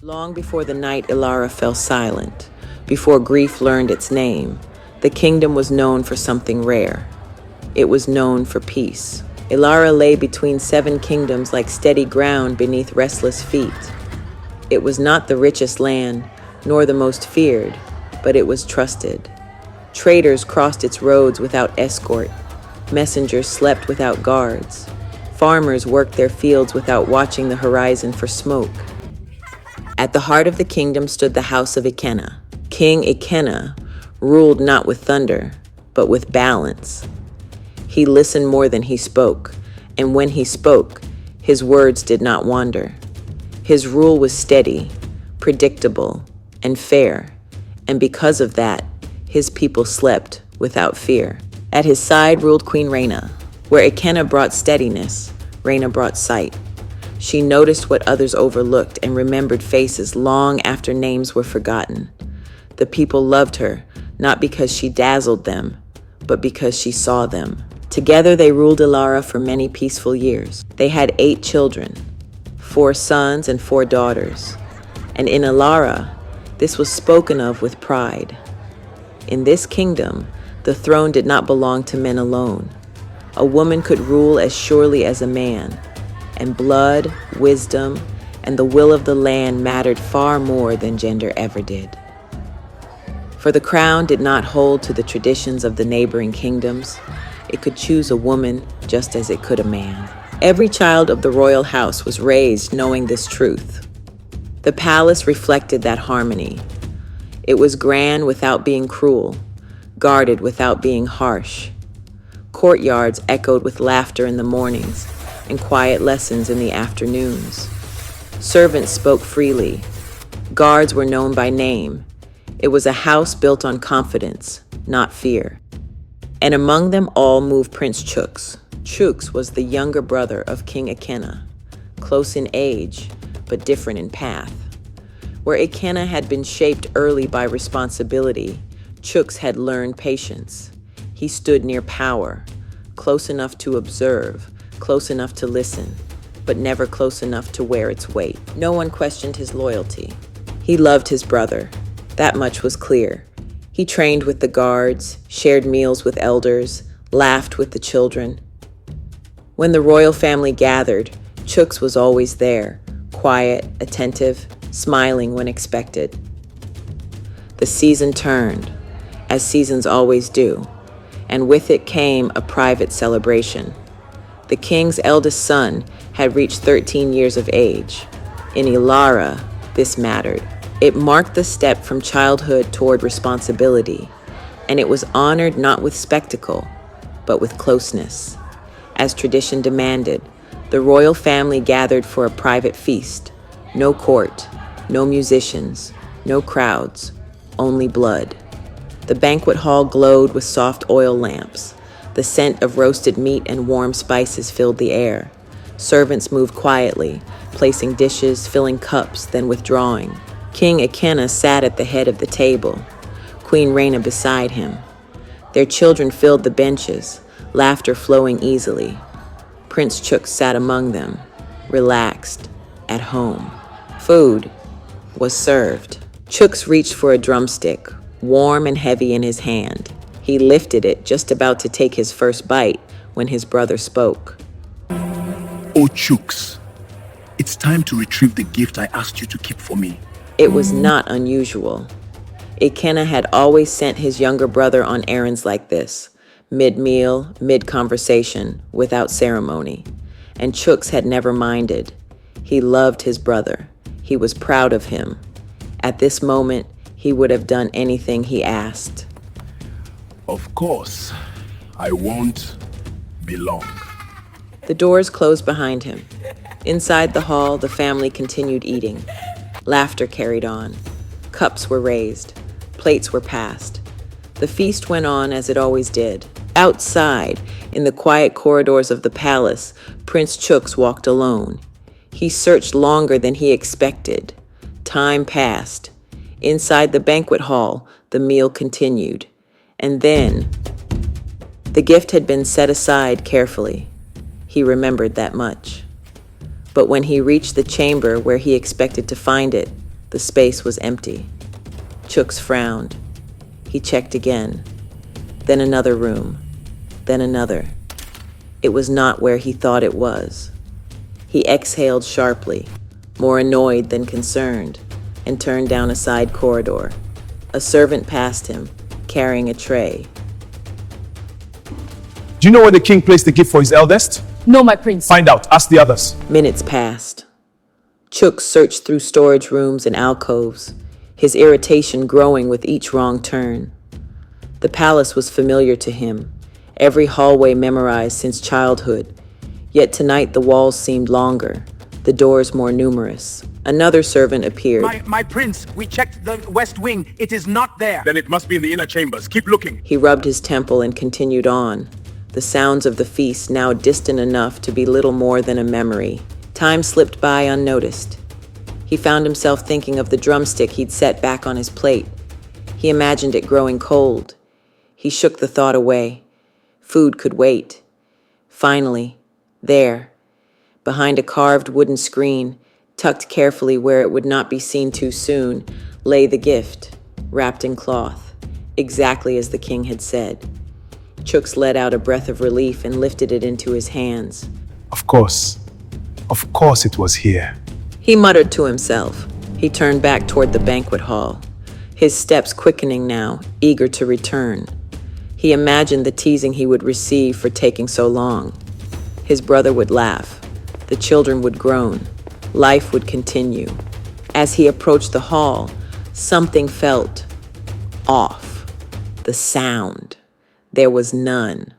Long before the night Ilara fell silent, before grief learned its name, the kingdom was known for something rare. It was known for peace. Ilara lay between 7 kingdoms like steady ground beneath restless feet. It was not the richest land, nor the most feared, but it was trusted. Traders crossed its roads without escort. Messengers slept without guards. Farmers worked their fields without watching the horizon for smoke. At the heart of the kingdom stood the house of Ikenna. King Ikenna ruled not with thunder, but with balance. He listened more than he spoke, and when he spoke, his words did not wander. His rule was steady, predictable, and fair, and because of that, his people slept without fear. At his side ruled Queen Reyna. Where Ikenna brought steadiness, Reyna brought sight. She noticed what others overlooked and remembered faces long after names were forgotten. The people loved her, not because she dazzled them, but because she saw them. Together they ruled Ilara for many peaceful years. They had 8 children, 4 sons and 4 daughters. And in Ilara, this was spoken of with pride. In this kingdom, the throne did not belong to men alone. A woman could rule as surely as a man, and blood, wisdom, and the will of the land mattered far more than gender ever did. For the crown did not hold to the traditions of the neighboring kingdoms. It could choose a woman just as it could a man. Every child of the royal house was raised knowing this truth. The palace reflected that harmony. It was grand without being cruel, guarded without being harsh. Courtyards echoed with laughter in the mornings and quiet lessons in the afternoons. Servants spoke freely. Guards were known by name. It was a house built on confidence, not fear. And among them all moved Prince Chuks. Chuks was the younger brother of King Ikenna, close in age, but different in path. Where Ikenna had been shaped early by responsibility, Chuks had learned patience. He stood near power, close enough to observe, close enough to listen, but never close enough to wear its weight. No one questioned his loyalty. He loved his brother. That much was clear. He trained with the guards, shared meals with elders, laughed with the children. When the royal family gathered, Chuks was always there, quiet, attentive, smiling when expected. The season turned, as seasons always do, and with it came a private celebration. The king's eldest son had reached 13 years of age. In Ilara, this mattered. It marked the step from childhood toward responsibility, and it was honored not with spectacle, but with closeness. As tradition demanded, the royal family gathered for a private feast. No court, no musicians, no crowds, only blood. The banquet hall glowed with soft oil lamps. The scent of roasted meat and warm spices filled the air. Servants moved quietly, placing dishes, filling cups, then withdrawing. King Ikenna sat at the head of the table, Queen Reyna beside him. Their children filled the benches, laughter flowing easily. Prince Chuks sat among them, relaxed, at home. Food was served. Chuks reached for a drumstick, warm and heavy in his hand. He lifted it, just about to take his first bite, when his brother spoke. Oh, Chuks, it's time to retrieve the gift I asked you to keep for me. It was not unusual. Ikenna had always sent his younger brother on errands like this, mid-meal, mid-conversation, without ceremony. And Chuks had never minded. He loved his brother. He was proud of him. At this moment, he would have done anything he asked. Of course, I won't be long. The doors closed behind him. Inside the hall, the family continued eating. Laughter carried on. Cups were raised. Plates were passed. The feast went on as it always did. Outside, in the quiet corridors of the palace, Prince Chuks walked alone. He searched longer than he expected. Time passed. Inside the banquet hall, the meal continued. And then, the gift had been set aside carefully. He remembered that much. But when he reached the chamber where he expected to find it, The space was empty. Chuks frowned. He checked again. Then another room. Then another. It was not where he thought it was. He exhaled sharply, more annoyed than concerned, and turned down a side corridor. A servant passed him, carrying a tray. Do you know where the king placed the gift for his eldest? No, my prince. Find out. Ask the others. Minutes passed. Chuks searched through storage rooms and alcoves, his irritation growing with each wrong turn. The palace was familiar to him, every hallway memorized since childhood, yet tonight the walls seemed longer, the doors more numerous. Another servant appeared. My prince, we checked the west wing. It is not there. Then it must be in the inner chambers. Keep looking. He rubbed his temple and continued on, the sounds of the feast now distant enough to be little more than a memory. Time slipped by unnoticed. He found himself thinking of the drumstick he'd set back on his plate. He imagined it growing cold. He shook the thought away. Food could wait. Finally, there, behind a carved wooden screen, tucked carefully where it would not be seen too soon, lay the gift, wrapped in cloth, exactly as the king had said. Chuks let out a breath of relief and lifted it into his hands. Of course it was here. He muttered to himself. He turned back toward the banquet hall, his steps quickening now, eager to return. He imagined the teasing he would receive for taking so long. His brother would laugh. The children would groan. Life would continue. As he approached the hall, something felt off. The sound. There was none.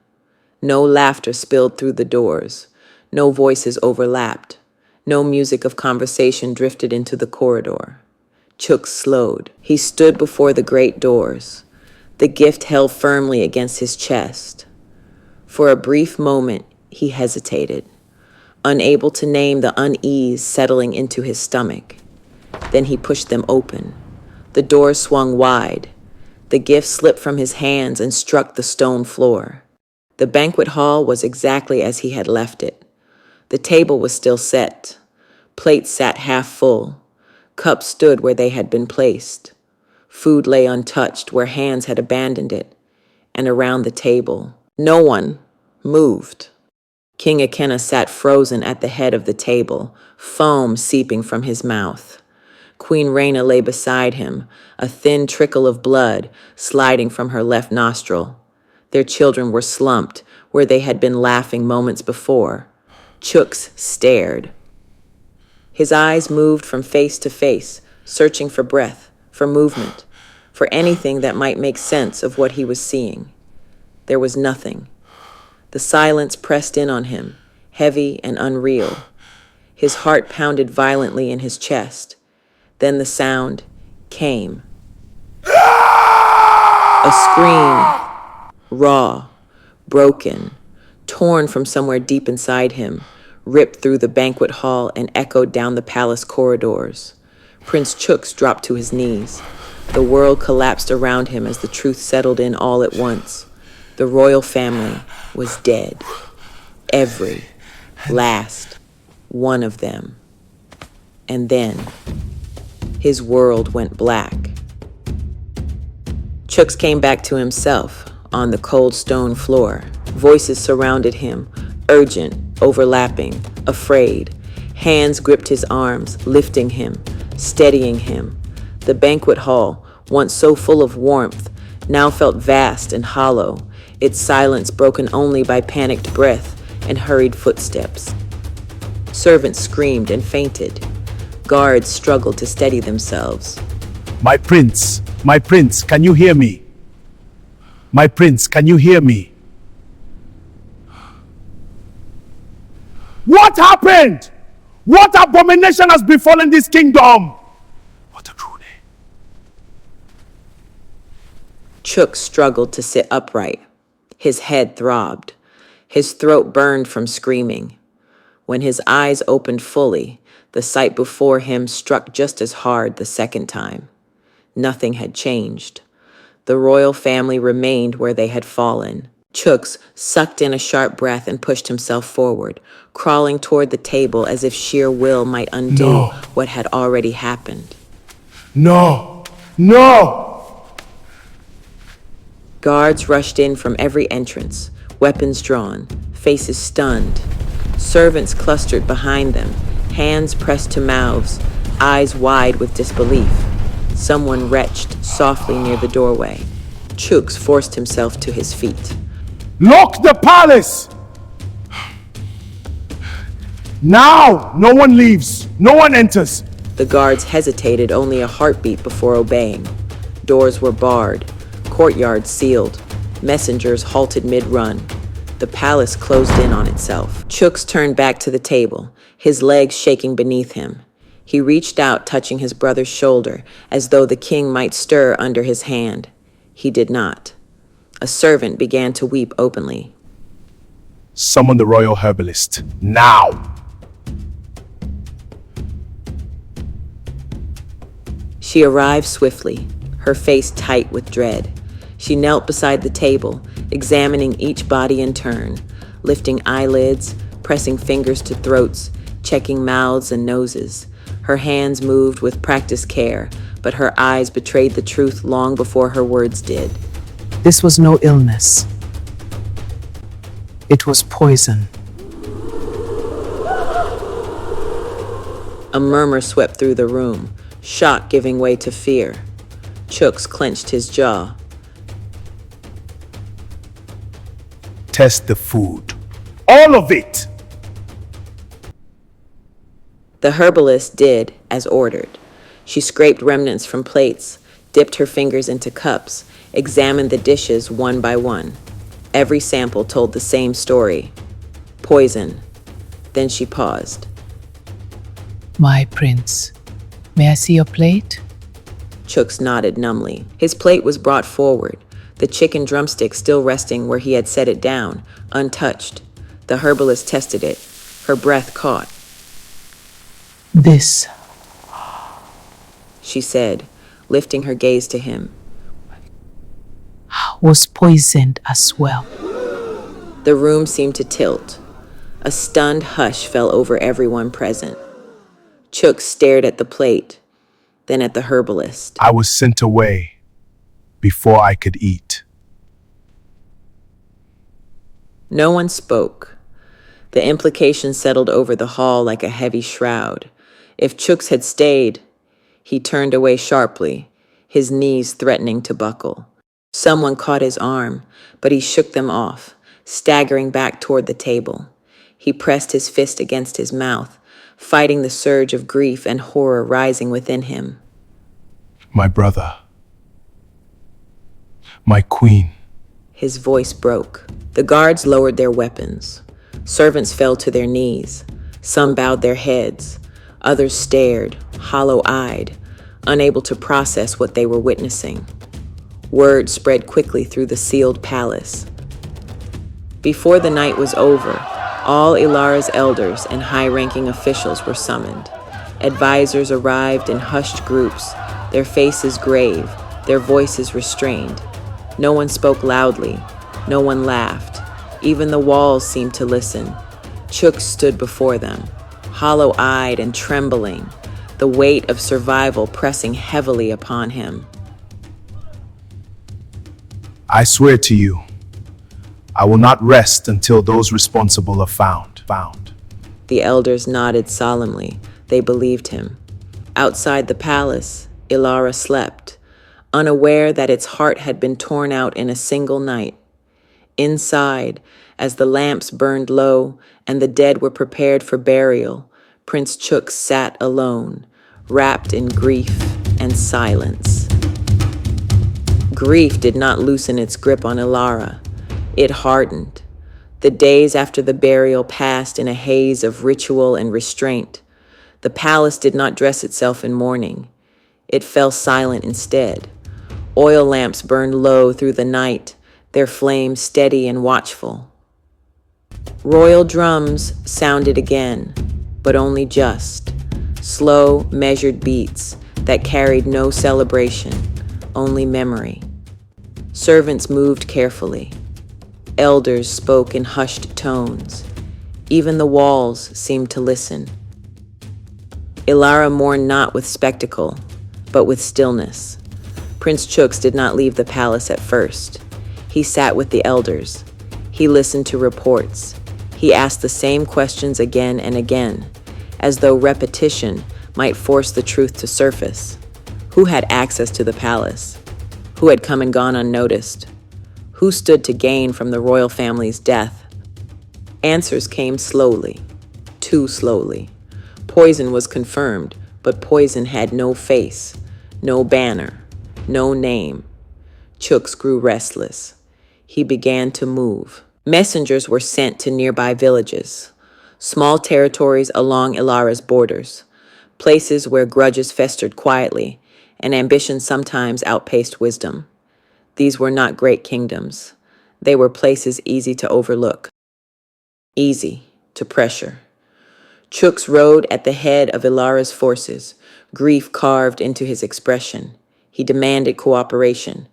No laughter spilled through the doors. No voices overlapped. No music of conversation drifted into the corridor. Chuks slowed. He stood before the great doors, the gift held firmly against his chest. For a brief moment, he hesitated, unable to name the unease settling into his stomach. Then he pushed them open. The doors swung wide. The gift slipped from his hands and struck the stone floor. The banquet hall was exactly as he had left it. The table was still set. Plates sat half full. Cups stood where they had been placed. Food lay untouched where hands had abandoned it. And around the table, no one moved. King Akenna sat frozen at the head of the table, foam seeping from his mouth. Queen Rhaena lay beside him, a thin trickle of blood sliding from her left nostril. Their children were slumped where they had been laughing moments before. Chuks stared. His eyes moved from face to face, searching for breath, for movement, for anything that might make sense of what he was seeing. There was nothing. The silence pressed in on him, heavy and unreal. His heart pounded violently in his chest. Then the sound came. A scream, raw, broken, torn from somewhere deep inside him, ripped through the banquet hall and echoed down the palace corridors. Prince Chuks dropped to his knees. The world collapsed around him as the truth settled in all at once. The royal family was dead. Every last one of them. And then his world went black. Chuks came back to himself on the cold stone floor. Voices surrounded him, urgent, overlapping, afraid. Hands gripped his arms, lifting him, steadying him. The banquet hall, once so full of warmth, now felt vast and hollow, its silence broken only by panicked breath and hurried footsteps. Servants screamed and fainted. Guards struggled to steady themselves. My prince, can you hear me? My prince, can you hear me? What happened? What abomination has befallen this kingdom? What a true name. Chuks struggled to sit upright. His head throbbed. His throat burned from screaming. When his eyes opened fully, the sight before him struck just as hard the second time. Nothing had changed. The royal family remained where they had fallen. Chuks sucked in a sharp breath and pushed himself forward, crawling toward the table as if sheer will might undo what had already happened. No! No! Guards rushed in from every entrance, weapons drawn, faces stunned. Servants clustered behind them, hands pressed to mouths, eyes wide with disbelief. Someone retched softly near the doorway. Chuks forced himself to his feet. Lock the palace! Now! No one leaves. No one enters. The guards hesitated only a heartbeat before obeying. Doors were barred, courtyards sealed, messengers halted mid-run. The palace closed in on itself. Chuks turned back to the table, his legs shaking beneath him. He reached out, touching his brother's shoulder, as though the king might stir under his hand. He did not. A servant began to weep openly. Summon the royal herbalist. Now! She arrived swiftly, her face tight with dread. She knelt beside the table, examining each body in turn, lifting eyelids, pressing fingers to throats, checking mouths and noses. Her hands moved with practiced care, but her eyes betrayed the truth long before her words did. This was no illness. It was poison. A murmur swept through the room, shock giving way to fear. Chuks clenched his jaw. Test the food. All of it! The herbalist did as ordered. She scraped remnants from plates, dipped her fingers into cups, examined the dishes one by one. Every sample told the same story. Poison. Then she paused. My prince, may I see your plate? Chuks nodded numbly. His plate was brought forward, the chicken drumstick still resting where he had set it down, untouched. The herbalist tested it. Her breath caught. This She said, lifting her gaze to him. was poisoned as well. The room seemed to tilt. A stunned hush fell over everyone present. Chuks stared at the plate, then at the herbalist. I was sent away before I could eat. No one spoke. The implication settled over the hall like a heavy shroud. If Chuks had stayed, he turned away sharply, his knees threatening to buckle. Someone caught his arm, but he shook them off, staggering back toward the table. He pressed his fist against his mouth, fighting the surge of grief and horror rising within him. My brother. My queen. His voice broke. The guards lowered their weapons. Servants fell to their knees. Some bowed their heads. Others stared, hollow-eyed, unable to process what they were witnessing. Word spread quickly through the sealed palace. Before the night was over, all Ilara's elders and high-ranking officials were summoned. Advisors arrived in hushed groups, their faces grave, their voices restrained. No one spoke loudly. No one laughed. Even the walls seemed to listen. Chuks stood before them, hollow-eyed and trembling, the weight of survival pressing heavily upon him. I swear to you, I will not rest until those responsible are found. The elders nodded solemnly. They believed him. Outside the palace, Ilara slept, unaware that its heart had been torn out in a single night. Inside, as the lamps burned low and the dead were prepared for burial, Prince Chuks sat alone, wrapped in grief and silence. Grief did not loosen its grip on Ilara. It hardened. The days after the burial passed in a haze of ritual and restraint. The palace did not dress itself in mourning. It fell silent instead. Oil lamps burned low through the night, their flames steady and watchful. Royal drums sounded again, but only just. Slow, measured beats that carried no celebration, only memory. Servants moved carefully. Elders spoke in hushed tones. Even the walls seemed to listen. Ilara mourned not with spectacle. but with stillness. Prince Chuks did not leave the palace at first. He sat with the elders. He listened to reports. He asked the same questions again and again, as though repetition might force the truth to surface. Who had access to the palace? Who had come and gone unnoticed? Who stood to gain from the royal family's death? Answers came slowly, too slowly. Poison was confirmed, but poison had no face, no banner, no name. Chuks grew restless. He began to move. Messengers were sent to nearby villages, small territories along Ilara's borders, places where grudges festered quietly and ambition sometimes outpaced wisdom. These were not great kingdoms. They were places easy to overlook, easy to pressure. Chuks rode at the head of Ilara's forces, grief carved into his expression. He demanded cooperation.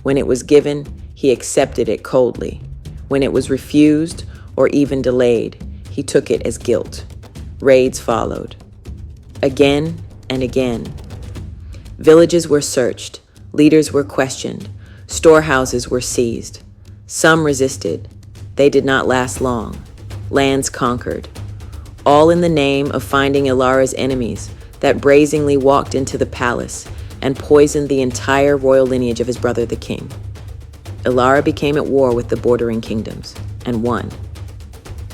When it was given, he accepted it coldly. When it was refused or even delayed, he took it as guilt. Raids followed. Again and again. Villages were searched. Leaders were questioned. Storehouses were seized. Some resisted. They did not last long. Lands conquered. All in the name of finding Ilara's enemies that brazenly walked into the palace and poisoned the entire royal lineage of his brother the king. Ilara became at war with the bordering kingdoms and won.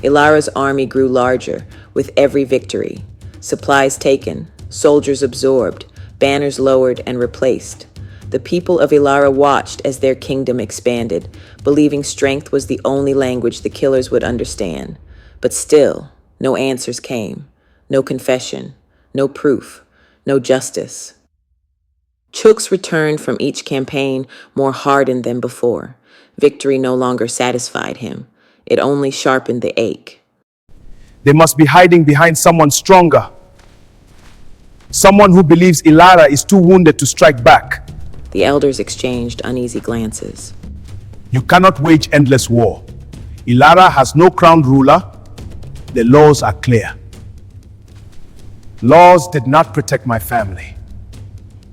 Ilara's army grew larger with every victory. Supplies taken, soldiers absorbed, banners lowered and replaced. The people of Ilara watched as their kingdom expanded, believing strength was the only language the killers would understand. But still, no answers came, no confession, no proof, no justice. Chuks returned from each campaign more hardened than before. Victory no longer satisfied him. It only sharpened the ache. They must be hiding behind someone stronger. Someone who believes Ilara is too wounded to strike back. The elders exchanged uneasy glances. You cannot wage endless war. Ilara has no crowned ruler. The laws are clear. Laws did not protect my family,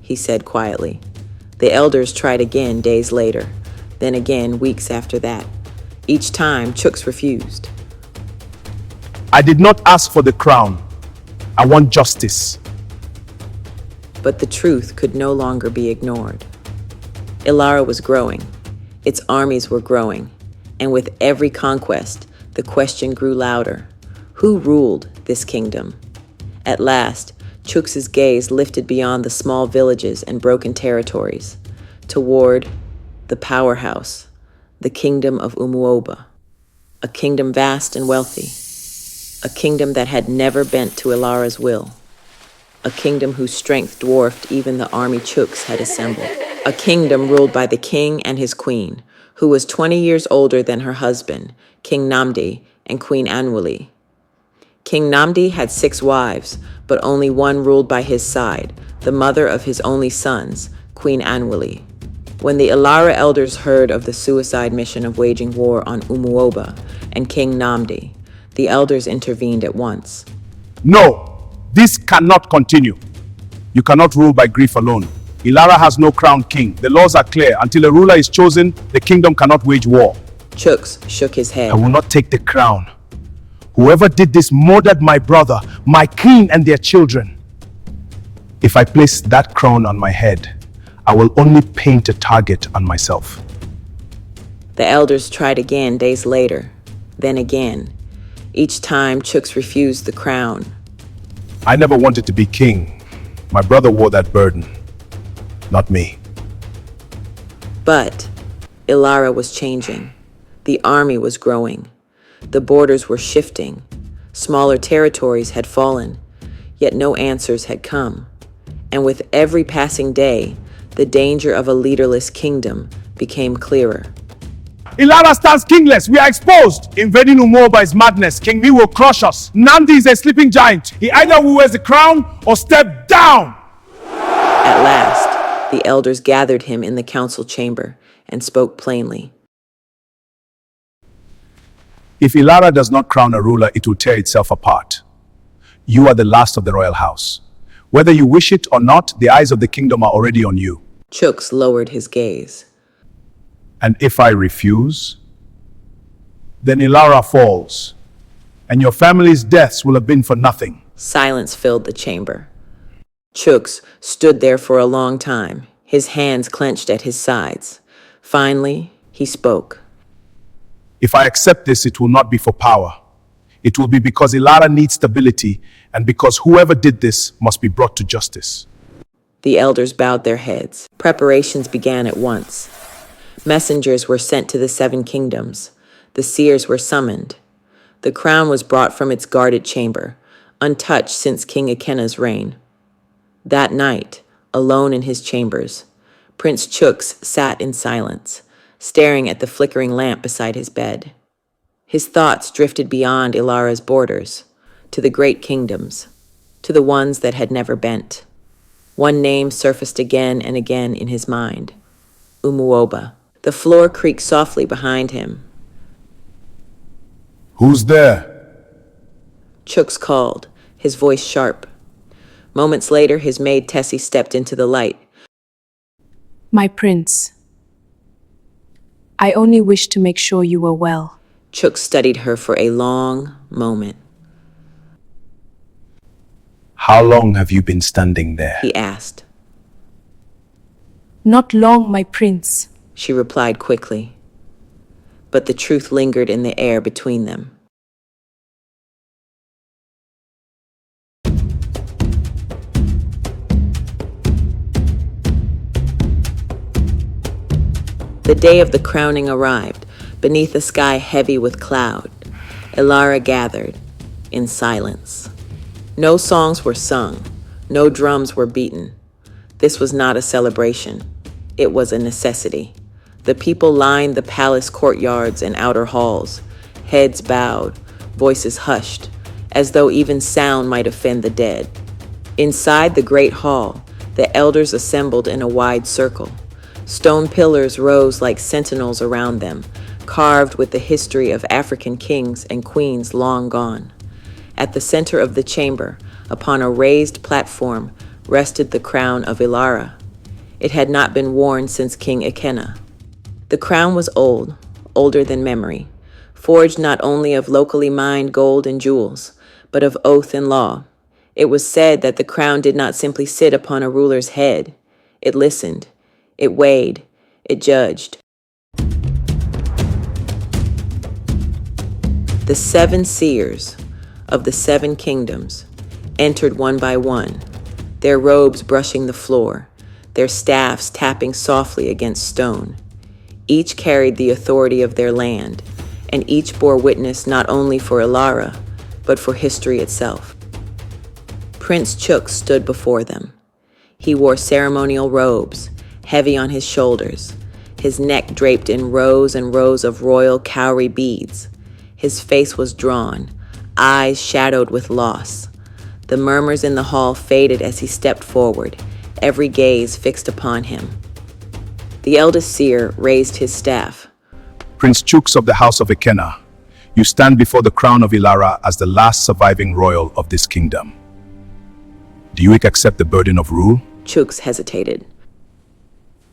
he said quietly. The elders tried again days later, then again weeks after that. Each time, Chuks refused. I did not ask for the crown. I want justice. But the truth could no longer be ignored. Ilara was growing. Its armies were growing. And with every conquest, the question grew louder. Who ruled this kingdom? At last, Chuks's gaze lifted beyond the small villages and broken territories, toward the powerhouse, the kingdom of Umuoba, a kingdom vast and wealthy, a kingdom that had never bent to Ilara's will, a kingdom whose strength dwarfed even the army Chuks had assembled, a kingdom ruled by the king and his queen, who was 20 years older than her husband, King Namdi and Queen Anwuli. King Namdi had 6 wives, but only one ruled by his side, the mother of his only sons, Queen Anwuli. When the Ilara elders heard of the suicide mission of waging war on Umuoba and King Namdi, the elders intervened at once. No, this cannot continue. You cannot rule by grief alone. Ilara has no crowned king. The laws are clear. Until a ruler is chosen, the kingdom cannot wage war. Chuks shook his head. I will not take the crown. Whoever did this murdered my brother, my king, and their children. If I place that crown on my head, I will only paint a target on myself. The elders tried again days later, then again. Each time, Chuks refused the crown. I never wanted to be king. My brother wore that burden, not me. But Ilara was changing. The army was growing. The borders were shifting. Smaller territories had fallen, yet no answers had come. And with every passing day, the danger of a leaderless kingdom became clearer. Ilara stands kingless. We are exposed. Invading Umuoba is madness. King Mi will crush us. Nandi is a sleeping giant. He either wears the crown or step down. At last, the elders gathered him in the council chamber and spoke plainly. If Ilara does not crown a ruler, it will tear itself apart. You are the last of the royal house. Whether you wish it or not, the eyes of the kingdom are already on you. Chuks lowered his gaze. And if I refuse, then Ilara falls, and your family's deaths will have been for nothing. Silence filled the chamber. Chuks stood there for a long time, his hands clenched at his sides. Finally, he spoke. If I accept this, it will not be for power. It will be because Ilara needs stability, and because whoever did this must be brought to justice. The elders bowed their heads. Preparations began at once. Messengers were sent to the 7 kingdoms. The seers were summoned. The crown was brought from its guarded chamber, untouched since King Ekena's reign. That night, alone in his chambers, Prince Chuks sat in silence, staring at the flickering lamp beside his bed. His thoughts drifted beyond Ilara's borders, to the great kingdoms, to the ones that had never bent. One name surfaced again and again in his mind: Umuoba. The floor creaked softly behind him. Who's there? Chuks called, his voice sharp. Moments later, his maid Tessie stepped into the light. My prince, I only wish to make sure you are well. Chuks studied her for a long moment. How long have you been standing there? He asked. Not long, my prince. She replied quickly. But the truth lingered in the air between them. The day of the crowning arrived, beneath a sky heavy with cloud. Ilara gathered, in silence. No songs were sung, no drums were beaten. This was not a celebration, it was a necessity. The people lined the palace courtyards and outer halls, heads bowed, voices hushed, as though even sound might offend the dead. Inside the great hall, the elders assembled in a wide circle. Stone pillars rose like sentinels around them, carved with the history of African kings and queens long gone. At the center of the chamber, upon a raised platform, rested the crown of Ilara. It had not been worn since King Ekena. The crown was old, older than memory, forged not only of locally mined gold and jewels, but of oath and law. It was said that the crown did not simply sit upon a ruler's head. It listened, it weighed, it judged. The 7 seers of the 7 kingdoms entered one by one, their robes brushing the floor, their staffs tapping softly against stone. Each carried the authority of their land, and each bore witness not only for Ilara, but for history itself. Prince Chuks stood before them. He wore ceremonial robes, heavy on his shoulders, his neck draped in rows and rows of royal cowrie beads. His face was drawn, eyes shadowed with loss. The murmurs in the hall faded as he stepped forward, every gaze fixed upon him. The eldest seer raised his staff. Prince Chuks of the House of Ekena, you stand before the crown of Ilara as the last surviving royal of this kingdom. Do you accept the burden of rule? Chuks hesitated.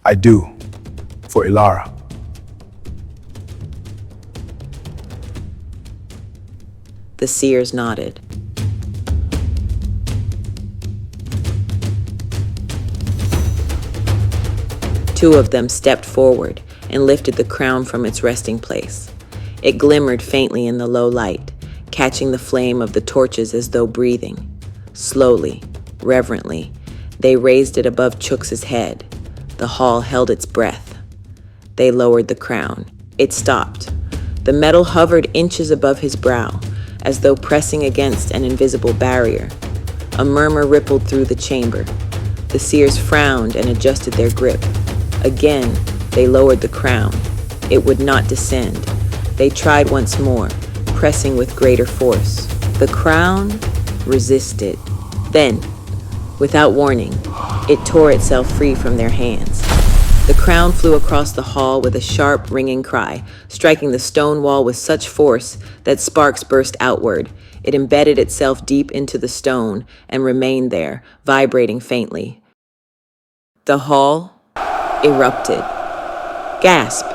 I do, for Ilara. The seers nodded. Two of them stepped forward and lifted the crown from its resting place. It glimmered faintly in the low light, catching the flame of the torches as though breathing. Slowly, reverently, they raised it above Chuks's head. The hall held its breath. They lowered the crown. It stopped. The metal hovered inches above his brow, as though pressing against an invisible barrier. A murmur rippled through the chamber. The seers frowned and adjusted their grip. Again, they lowered the crown. It would not descend. They tried once more, pressing with greater force. The crown resisted. Then, without warning, it tore itself free from their hands. The crown flew across the hall with a sharp, ringing cry, striking the stone wall with such force that sparks burst outward. It embedded itself deep into the stone and remained there, vibrating faintly. The hall erupted. Gasp,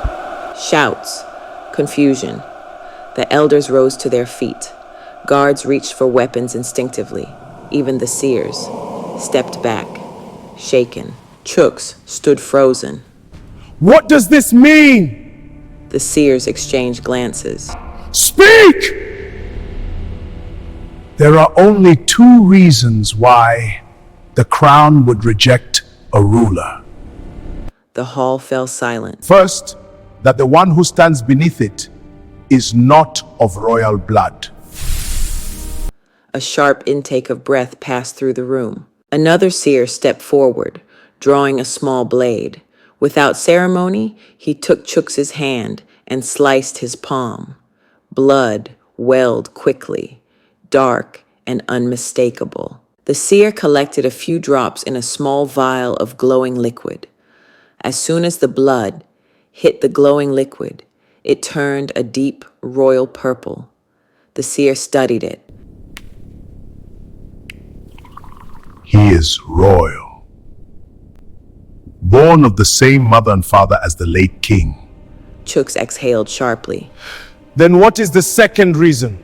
shouts, confusion. The elders rose to their feet. Guards reached for weapons instinctively. Even the seers stepped back, shaken. Chuks stood frozen. What does this mean? The seers exchanged glances. Speak! There are only two reasons why the crown would reject a ruler. The hall fell silent. First, that the one who stands beneath it is not of royal blood. A sharp intake of breath passed through the room. Another seer stepped forward, drawing a small blade. Without ceremony, he took Chuks's hand and sliced his palm. Blood welled quickly, dark and unmistakable. The seer collected a few drops in a small vial of glowing liquid. As soon as the blood hit the glowing liquid, it turned a deep royal purple. The seer studied it. He is royal. Born of the same mother and father as the late king. Chuks exhaled sharply. Then what is the second reason?